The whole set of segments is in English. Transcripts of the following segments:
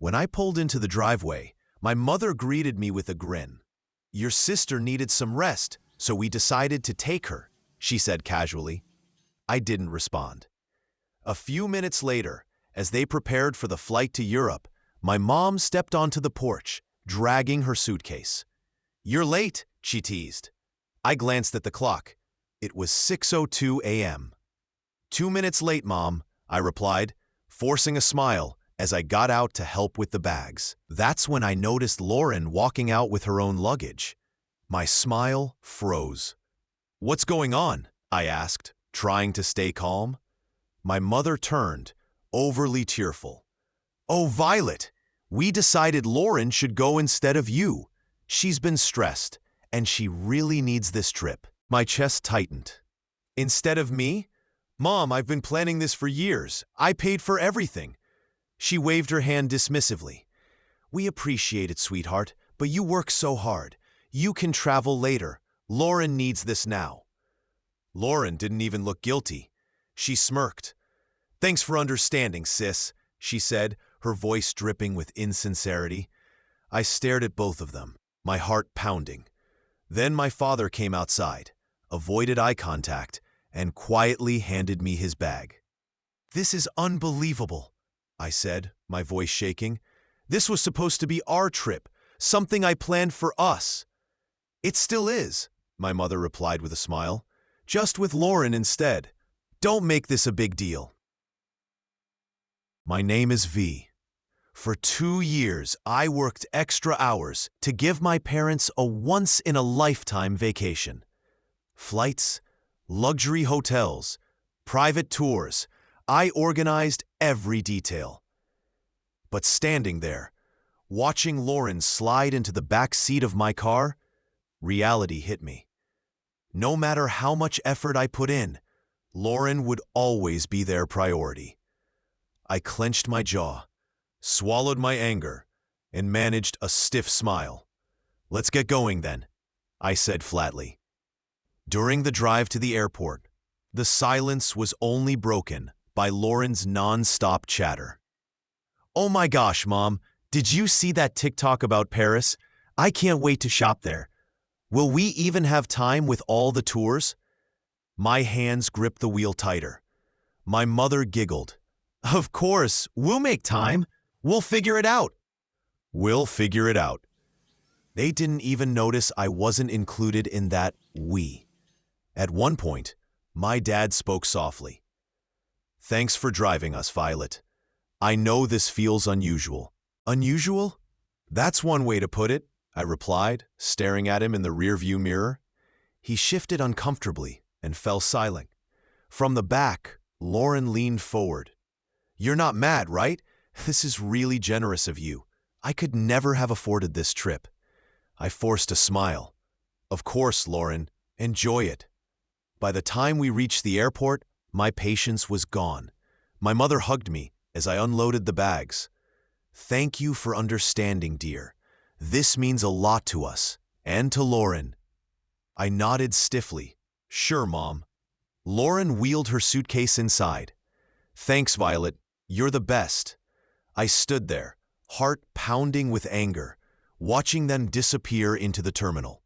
When I pulled into the driveway, my mother greeted me with a grin. "Your sister needed some rest, so we decided to take her," she said casually. I didn't respond. A few minutes later, as they prepared for the flight to Europe, my mom stepped onto the porch, dragging her suitcase. "You're late," she teased. I glanced at the clock. It was 6:02 a.m. "2 minutes late, Mom," I replied, forcing a smile as I got out to help with the bags. That's when I noticed Lauren walking out with her own luggage. My smile froze. "What's going on?" I asked, trying to stay calm. My mother turned, overly tearful. "Oh, Violet, we decided Lauren should go instead of you. She's been stressed, and she really needs this trip." My chest tightened. "Instead of me? Mom, I've been planning this for years. I paid for everything." She waved her hand dismissively. "We appreciate it, sweetheart, but you work so hard. You can travel later. Lauren needs this now." Lauren didn't even look guilty. She smirked. "Thanks for understanding, sis," she said, her voice dripping with insincerity. I stared at both of them, my heart pounding. Then my father came outside, avoided eye contact, and quietly handed me his bag. "This is unbelievable," I said, my voice shaking. "This was supposed to be our trip, something I planned for us." "It still is," my mother replied with a smile. "Just with Lauren instead. Don't make this a big deal." My name is V. For 2 years, I worked extra hours to give my parents a once-in-a-lifetime vacation. Flights, luxury hotels, private tours, I organized every detail. But standing there, watching Lauren slide into the back seat of my car, reality hit me. No matter how much effort I put in, Lauren would always be their priority. I clenched my jaw, swallowed my anger, and managed a stiff smile. "Let's get going then," I said flatly. During the drive to the airport, the silence was only broken by Lauren's non-stop chatter. "Oh my gosh, Mom, did you see that TikTok about Paris? I can't wait to shop there. Will we even have time with all the tours?" My hands gripped the wheel tighter. My mother giggled. "Of course, we'll make time. We'll figure it out." "We'll figure it out." They didn't even notice I wasn't included in that "we." At one point, my dad spoke softly. "Thanks for driving us, Violet. I know this feels unusual." "Unusual? That's one way to put it," I replied, staring at him in the rearview mirror. He shifted uncomfortably and fell silent. From the back, Lauren leaned forward. "You're not mad, right? This is really generous of you. I could never have afforded this trip." I forced a smile. "Of course, Lauren. Enjoy it." By the time we reached the airport, my patience was gone. My mother hugged me as I unloaded the bags. "Thank you for understanding, dear. This means a lot to us, and to Lauren." I nodded stiffly. "Sure, Mom." Lauren wheeled her suitcase inside. "Thanks, Violet. You're the best." I stood there, heart pounding with anger, watching them disappear into the terminal.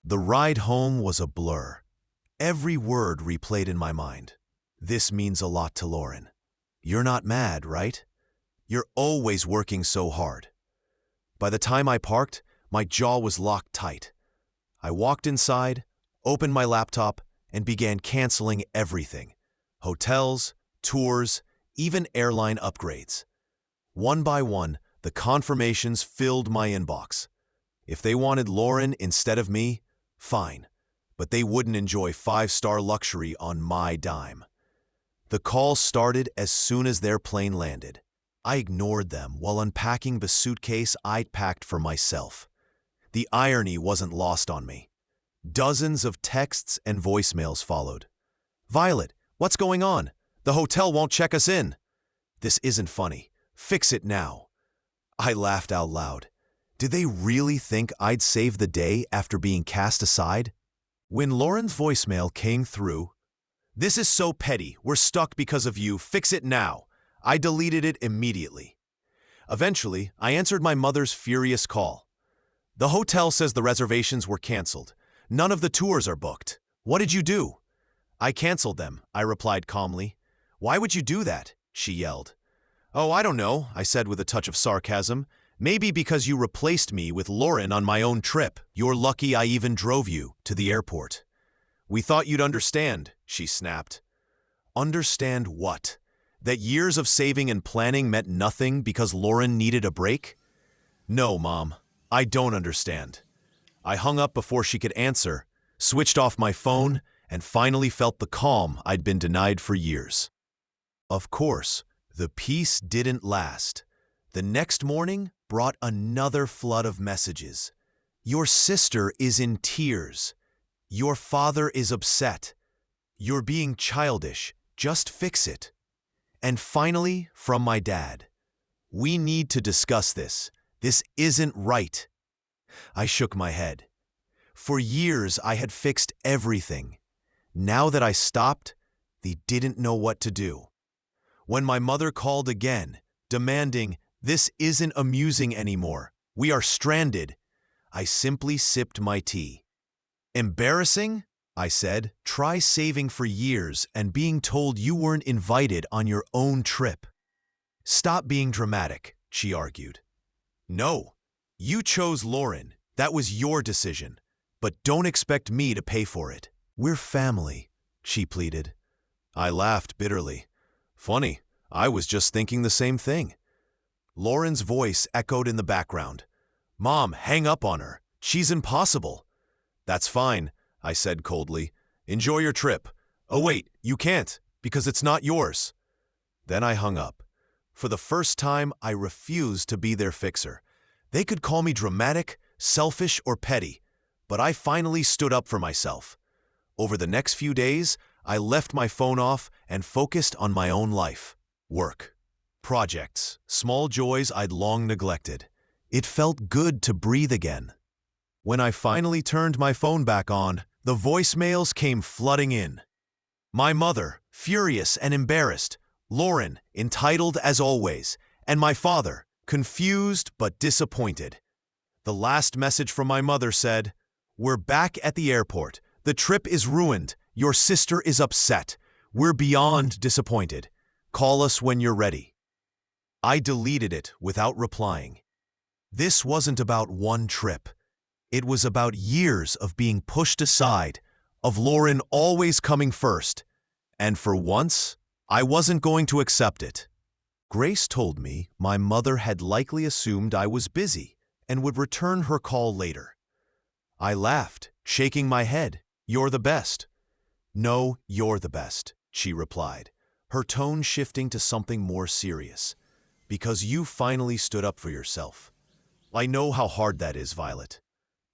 The ride home was a blur. Every word replayed in my mind. "This means a lot to Lauren. You're not mad, right? You're always working so hard." By the time I parked, my jaw was locked tight. I walked inside, opened my laptop, and began canceling everything. Hotels, tours, even airline upgrades. One by one, the confirmations filled my inbox. If they wanted Lauren instead of me, fine, but they wouldn't enjoy 5-star luxury on my dime. The call started as soon as their plane landed. I ignored them while unpacking the suitcase I'd packed for myself. The irony wasn't lost on me. Dozens of texts and voicemails followed. "Violet, what's going on? The hotel won't check us in." "This isn't funny. Fix it now." I laughed out loud. Did they really think I'd save the day after being cast aside? When Lauren's voicemail came through, "This is so petty. We're stuck because of you. Fix it now." I deleted it immediately. Eventually, I answered my mother's furious call. "The hotel says the reservations were canceled. None of the tours are booked. What did you do?" "I canceled them," I replied calmly. "Why would you do that?" she yelled. "Oh, I don't know," I said with a touch of sarcasm. "Maybe because you replaced me with Lauren on my own trip. You're lucky I even drove you to the airport." "We thought you'd understand," she snapped. Understand what? That years of saving and planning meant nothing because Lauren needed a break? "No, Mom, I don't understand." I hung up before she could answer, switched off my phone, and finally felt the calm I'd been denied for years. Of course, the peace didn't last. The next morning brought another flood of messages. "Your sister is in tears. Your father is upset. You're being childish. Just fix it." And finally, from my dad, "We need to discuss this. This isn't right." I shook my head. For years, I had fixed everything. Now that I stopped, they didn't know what to do. When my mother called again, demanding, "This isn't amusing anymore. We are stranded," I simply sipped my tea. "Embarrassing?" I said. "Try saving for years and being told you weren't invited on your own trip." "Stop being dramatic," she argued. "No, you chose Lauren. That was your decision. But don't expect me to pay for it. We're family," she pleaded. I laughed bitterly. Funny, I was just thinking the same thing. Lauren's voice echoed in the background. "Mom, hang up on her. She's impossible." "That's fine," I said coldly. "Enjoy your trip." "Oh wait, you can't, because it's not yours." Then I hung up. For the first time, I refused to be their fixer. They could call me dramatic, selfish, or petty, but I finally stood up for myself. Over the next few days, I left my phone off and focused on my own life. Work, projects, small joys I'd long neglected. It felt good to breathe again. When I finally turned my phone back on, the voicemails came flooding in. My mother, furious and embarrassed, Lauren, entitled as always, and my father, confused but disappointed. The last message from my mother said, "We're back at the airport. The trip is ruined. Your sister is upset. We're beyond disappointed. Call us when you're ready." I deleted it without replying. This wasn't about one trip. It was about years of being pushed aside, of Lauren always coming first. And for once, I wasn't going to accept it. Grace told me my mother had likely assumed I was busy and would return her call later. I laughed, shaking my head. "You're the best." "No, you're the best," she replied, her tone shifting to something more serious. "Because you finally stood up for yourself. I know how hard that is, Violet.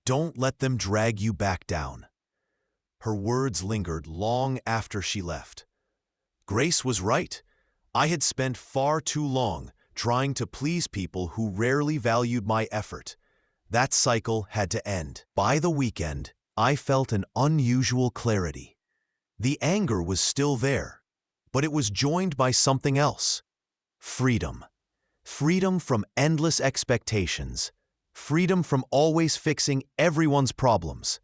Don't let them drag you back down." Her words lingered long after she left. Grace was right. I had spent far too long trying to please people who rarely valued my effort. That cycle had to end. By the weekend, I felt an unusual clarity. The anger was still there, but it was joined by something else. Freedom. Freedom from endless expectations. Freedom from always fixing everyone's problems.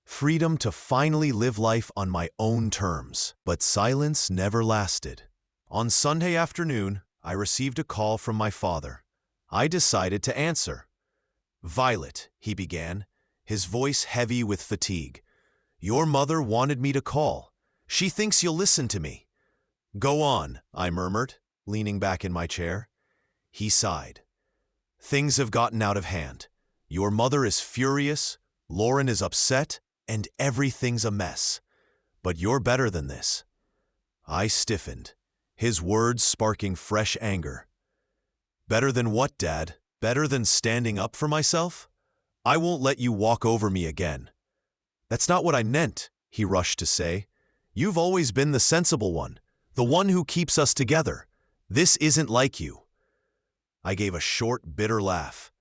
Freedom to finally live life on my own terms. But silence never lasted. On Sunday afternoon, I received a call from my father. I decided to answer. "Violet," he began, his voice heavy with fatigue. "Your mother wanted me to call. She thinks you'll listen to me." "Go on," I murmured, leaning back in my chair. He sighed. "Things have gotten out of hand. Your mother is furious, Lauren is upset, and everything's a mess. But you're better than this." I stiffened, his words sparking fresh anger. "Better than what, Dad? Better than standing up for myself? I won't let you walk over me again." "That's not what I meant," he rushed to say. "You've always been the sensible one, the one who keeps us together. This isn't like you." I gave a short, bitter laugh.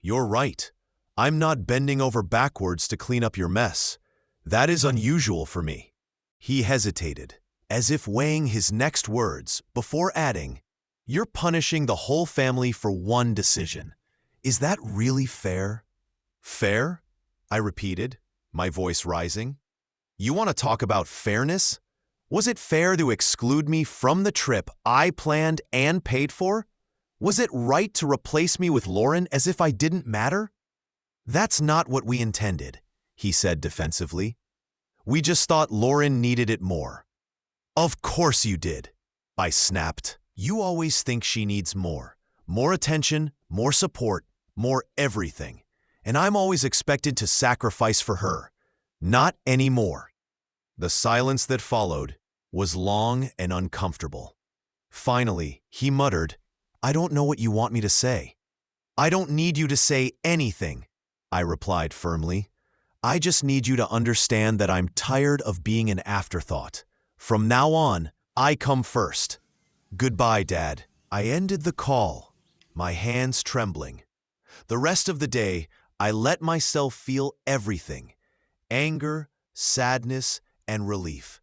"You're right. I'm not bending over backwards to clean up your mess. That is unusual for me." He hesitated, as if weighing his next words, before adding, You're punishing the whole family for one decision. Is that really fair? Fair? I repeated, my voice rising. You want to talk about fairness? Was it fair to exclude me from the trip I planned and paid for? Was it right to replace me with Lauren as if I didn't matter? That's not what we intended, he said defensively. We just thought Lauren needed it more. Of course you did, I snapped. You always think she needs more. More attention, more support, more everything. And I'm always expected to sacrifice for her. Not anymore. The silence that followed was long and uncomfortable. Finally, he muttered, I don't know what you want me to say. I don't need you to say anything, I replied firmly. I just need you to understand that I'm tired of being an afterthought. From now on, I come first. Goodbye, Dad. I ended the call, my hands trembling. The rest of the day, I let myself feel everything: anger, sadness, and relief.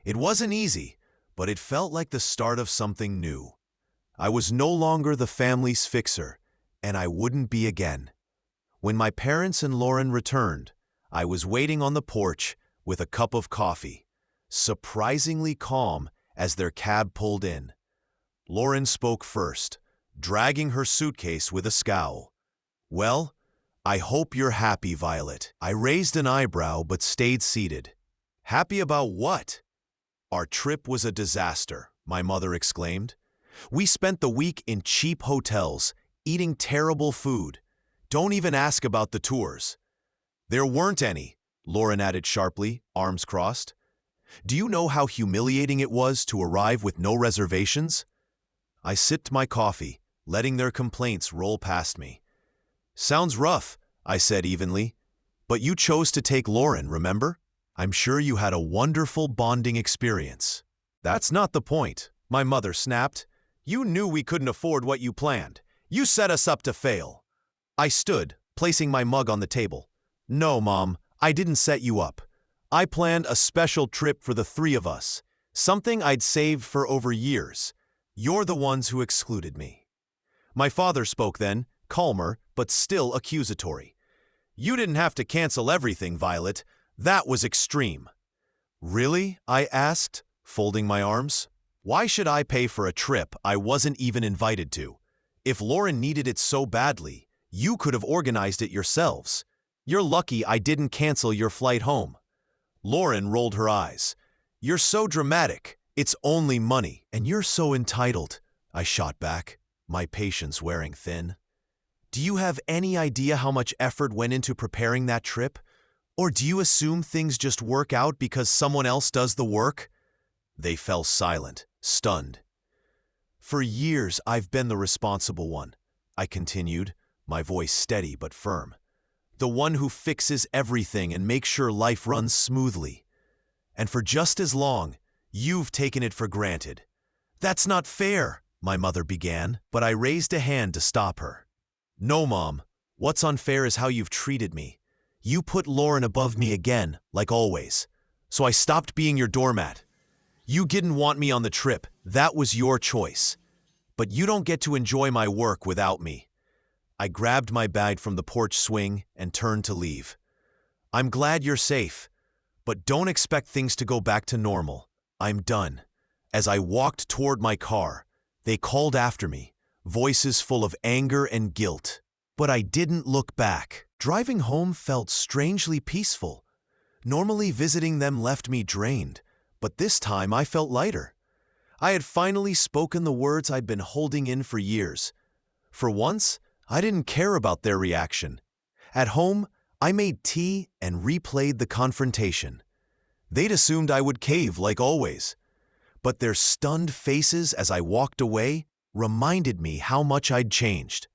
It wasn't easy, but it felt like the start of something new. I was no longer the family's fixer, and I wouldn't be again. When my parents and Lauren returned, I was waiting on the porch with a cup of coffee, surprisingly calm as their cab pulled in. Lauren spoke first, dragging her suitcase with a scowl. Well, I hope you're happy, Violet. I raised an eyebrow but stayed seated. Happy about what? Our trip was a disaster, my mother exclaimed. We spent the week in cheap hotels, eating terrible food. Don't even ask about the tours. There weren't any, Lauren added sharply, arms crossed. Do you know how humiliating it was to arrive with no reservations? I sipped my coffee, letting their complaints roll past me. Sounds rough, I said evenly. But you chose to take Lauren, remember? I'm sure you had a wonderful bonding experience. That's not the point, my mother snapped. You knew we couldn't afford what you planned. You set us up to fail. I stood, placing my mug on the table. No, Mom, I didn't set you up. I planned a special trip for the three of us, something I'd saved for over years. You're the ones who excluded me. My father spoke then, calmer, but still accusatory. You didn't have to cancel everything, Violet. That was extreme. Really? I asked, folding my arms. Why should I pay for a trip I wasn't even invited to? If Lauren needed it so badly, you could have organized it yourselves. You're lucky I didn't cancel your flight home. Lauren rolled her eyes. You're so dramatic. It's only money. And you're so entitled, I shot back, my patience wearing thin. Do you have any idea how much effort went into preparing that trip? Or do you assume things just work out because someone else does the work? They fell silent, stunned. For years, I've been the responsible one, I continued, my voice steady but firm. The one who fixes everything and makes sure life runs smoothly. And for just as long, you've taken it for granted. That's not fair, my mother began, but I raised a hand to stop her. No, Mom. What's unfair is how you've treated me. You put Lauren above me again, like always. So I stopped being your doormat. You didn't want me on the trip. That was your choice. But you don't get to enjoy my work without me. I grabbed my bag from the porch swing and turned to leave. I'm glad you're safe, but don't expect things to go back to normal. I'm done. As I walked toward my car, they called after me, voices full of anger and guilt. But I didn't look back. Driving home felt strangely peaceful. Normally visiting them left me drained, but this time I felt lighter. I had finally spoken the words I'd been holding in for years. For once, I didn't care about their reaction. At home, I made tea and replayed the confrontation. They'd assumed I would cave like always. But their stunned faces as I walked away reminded me how much I'd changed.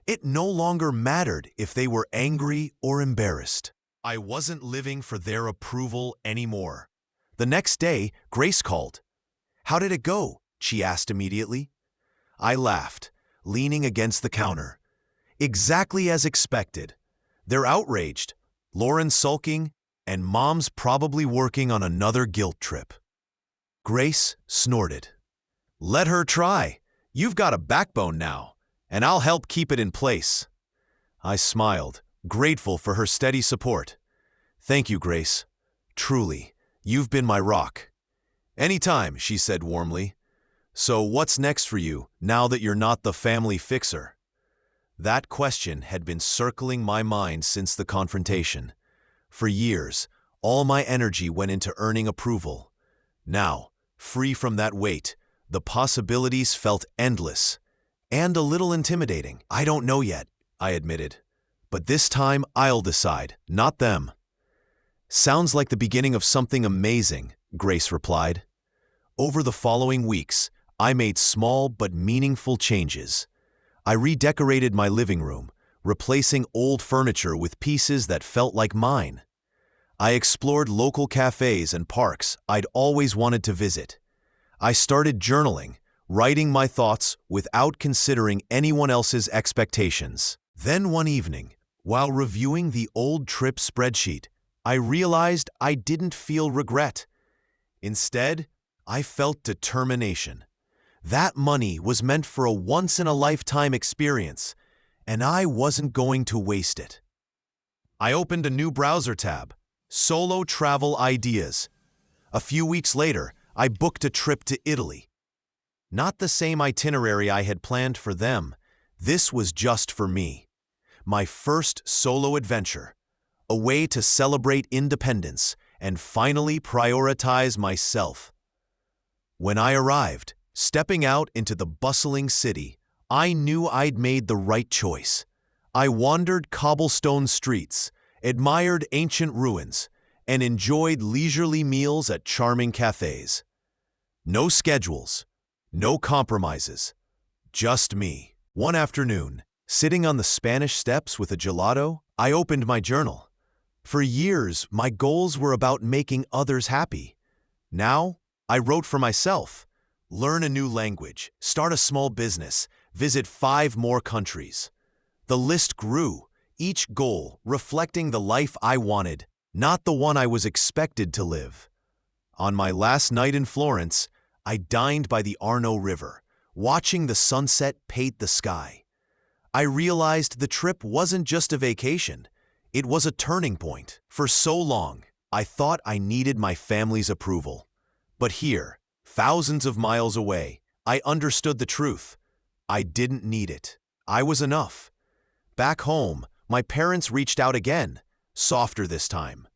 It no longer mattered if they were angry or embarrassed. I wasn't living for their approval anymore. The next day, Grace called. How did it go? She asked immediately. I laughed, leaning against the counter. Exactly as expected. They're outraged, Lauren sulking, and Mom's probably working on another guilt trip. Grace snorted. Let her try. You've got a backbone now, and I'll help keep it in place. I smiled, grateful for her steady support. Thank you, Grace. Truly, you've been my rock. Anytime, she said warmly. So what's next for you, now that you're not the family fixer? That question had been circling my mind since the confrontation. For years, all my energy went into earning approval. Now, free from that weight, the possibilities felt endless and a little intimidating. I don't know yet, I admitted. But this time I'll decide, not them. Sounds like the beginning of something amazing, Grace replied. Over the following weeks, I made small but meaningful changes. I redecorated my living room, replacing old furniture with pieces that felt like mine. I explored local cafes and parks I'd always wanted to visit. I started journaling, writing my thoughts without considering anyone else's expectations. Then one evening, while reviewing the old trip spreadsheet, I realized I didn't feel regret. Instead, I felt determination. That money was meant for a once-in-a-lifetime experience, and I wasn't going to waste it. I opened a new browser tab, Solo Travel Ideas. A few weeks later, I booked a trip to Italy. Not the same itinerary I had planned for them. This was just for me. My first solo adventure, a way to celebrate independence and finally prioritize myself. When I arrived, stepping out into the bustling city, I knew I'd made the right choice. I wandered cobblestone streets, admired ancient ruins, and enjoyed leisurely meals at charming cafes. No schedules, no compromises, just me. One afternoon, sitting on the Spanish steps with a gelato, I opened my journal. For years, my goals were about making others happy. Now, I wrote for myself. Learn a new language, start a small business, visit 5 more countries. The list grew, each goal reflecting the life I wanted, not the one I was expected to live. On my last night in Florence, I dined by the Arno River, watching the sunset paint the sky. I realized the trip wasn't just a vacation, it was a turning point. For so long, I thought I needed my family's approval. But here, thousands of miles away, I understood the truth. I didn't need it. I was enough. Back home, my parents reached out again, softer this time.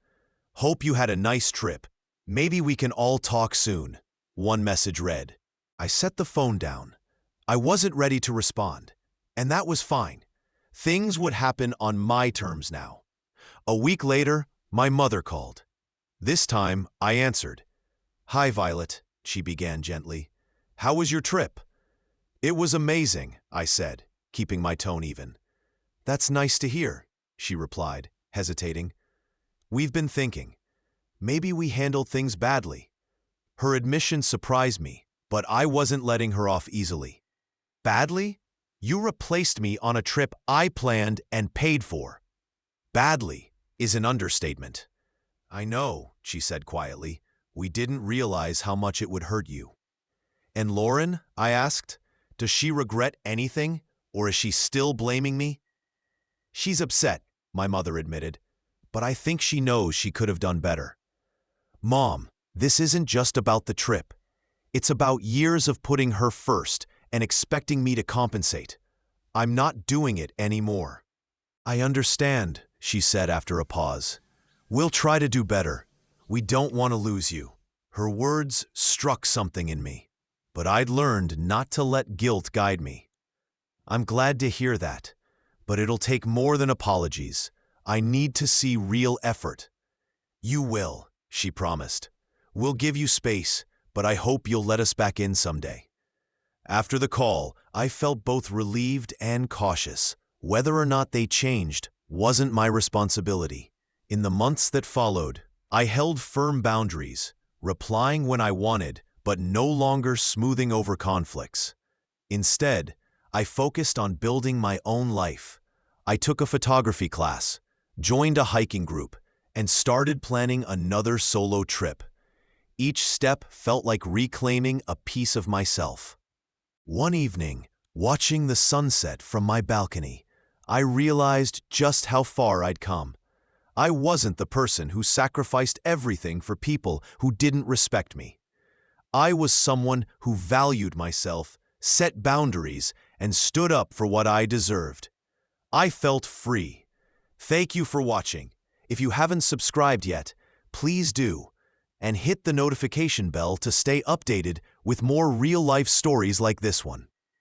Hope you had a nice trip. Maybe we can all talk soon, one message read. I set the phone down. I wasn't ready to respond, and that was fine. Things would happen on my terms now. A week later, my mother called. This time, I answered. "Hi, Violet," she began gently. "How was your trip?" "It was amazing," I said, keeping my tone even. "That's nice to hear," she replied, hesitating. "We've been thinking. Maybe we handled things badly." Her admission surprised me, but I wasn't letting her off easily. "Badly? You replaced me on a trip I planned and paid for." "Badly is an understatement." "I know," she said quietly. "We didn't realize how much it would hurt you." "And Lauren?" I asked. "Does she regret anything, or is she still blaming me?" "She's upset," my mother admitted, "but I think she knows she could have done better." "Mom, this isn't just about the trip. It's about years of putting her first and expecting me to compensate. I'm not doing it anymore." "I understand," she said after a pause. "We'll try to do better. We don't want to lose you." Her words struck something in me, but I'd learned not to let guilt guide me. "I'm glad to hear that, but it'll take more than apologies. I need to see real effort." "You will," she promised. "We'll give you space, but I hope you'll let us back in someday." After the call, I felt both relieved and cautious. Whether or not they changed wasn't my responsibility. In the months that followed, I held firm boundaries, replying when I wanted, but no longer smoothing over conflicts. Instead, I focused on building my own life. I took a photography class, joined a hiking group, and started planning another solo trip. Each step felt like reclaiming a piece of myself. One evening, watching the sunset from my balcony, I realized just how far I'd come. I wasn't the person who sacrificed everything for people who didn't respect me. I was someone who valued myself, set boundaries, and stood up for what I deserved. I felt free. Thank you for watching. If you haven't subscribed yet, please do, and hit the notification bell to stay updated with more real-life stories like this one.